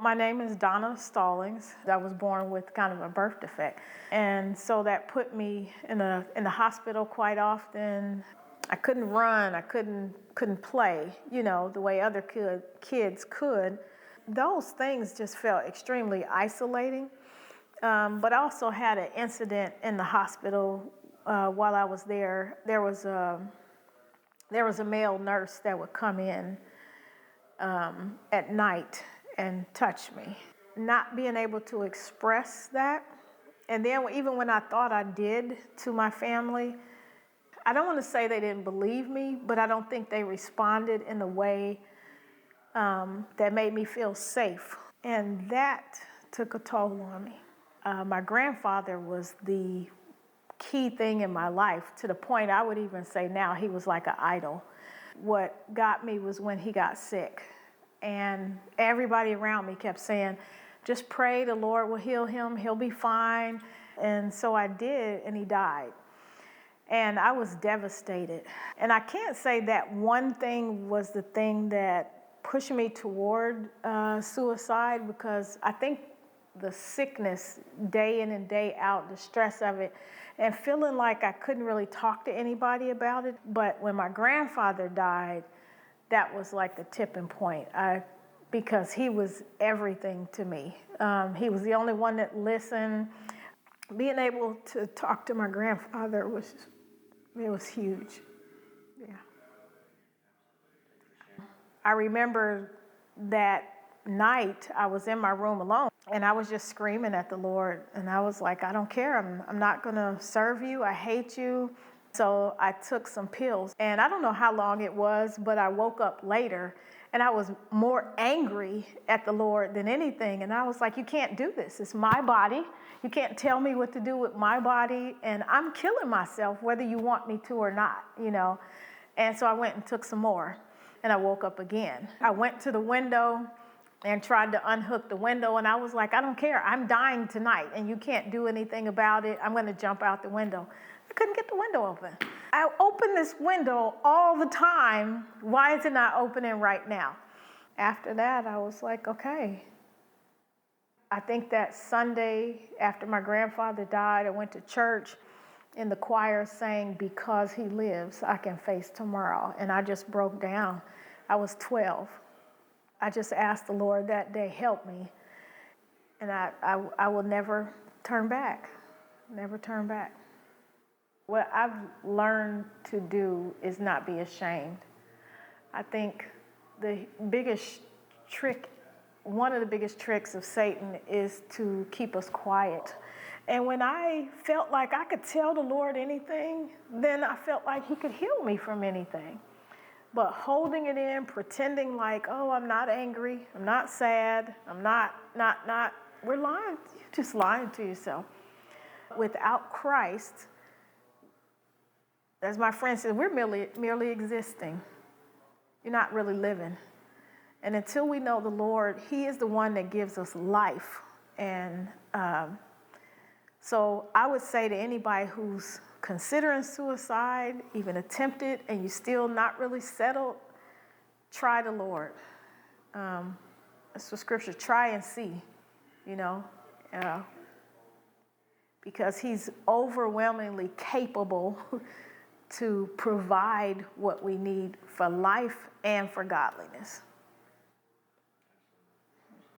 My name is Donna Stallings. I was born with kind of a birth defect. And so that put me in the hospital quite often. I couldn't run, I couldn't play, the way other kids could. Those things just felt extremely isolating. But I also had an incident in the hospital while I was there. There was a male nurse that would come in at night and touch me. Not being able to express that. And then even when I thought I did to my family, I don't want to say they didn't believe me, but I don't think they responded in a way that made me feel safe. And that took a toll on me. My grandfather was the key thing in my life, to the point I would even say now he was like an idol. What got me was when he got sick. And everybody around me kept saying, just pray the Lord will heal him, he'll be fine. And so I did, and he died. And I was devastated. And I can't say that one thing was the thing that pushed me toward suicide, because I think the sickness, day in and day out, the stress of it, and feeling like I couldn't really talk to anybody about it. But when my grandfather died, that was like the tipping point, because he was everything to me. He was the only one that listened. Being able to talk to my grandfather was huge. Yeah. I remember that night I was in my room alone, and I was just screaming at the Lord, and I was like, I don't care. I'm not going to serve you. I hate you. So I took some pills, and I don't know how long it was, but I woke up later, and I was more angry at the Lord than anything. And I was like, you can't do this. It's my body. You can't tell me what to do with my body, and I'm killing myself whether you want me to or not, And so I went and took some more, and I woke up again. I went to the window and tried to unhook the window, and I was like, I don't care. I'm dying tonight, and you can't do anything about it. I'm going to jump out the window. I couldn't get the window open. I open this window all the time. Why is it not opening right now? After that, I was like, okay. I think that Sunday after my grandfather died, I went to church, and the choir sang, because he lives, I can face tomorrow. And I just broke down. I was 12. I just asked the Lord that day, help me. And I will never turn back, never turn back. What I've learned to do is not be ashamed. I think the biggest trick, one of the biggest tricks of Satan is to keep us quiet. And when I felt like I could tell the Lord anything, then I felt like he could heal me from anything. But holding it in, pretending like, oh, I'm not angry, I'm not sad, I'm not, we're lying. You're just lying to yourself. Without Christ, as my friend said, we're merely existing. You're not really living. And until we know the Lord, he is the one that gives us life. And so I would say to anybody who's considering suicide, even attempted, and you're still not really settled, try the Lord. That's what Scripture, try and see, because he's overwhelmingly capable to provide what we need for life and for godliness.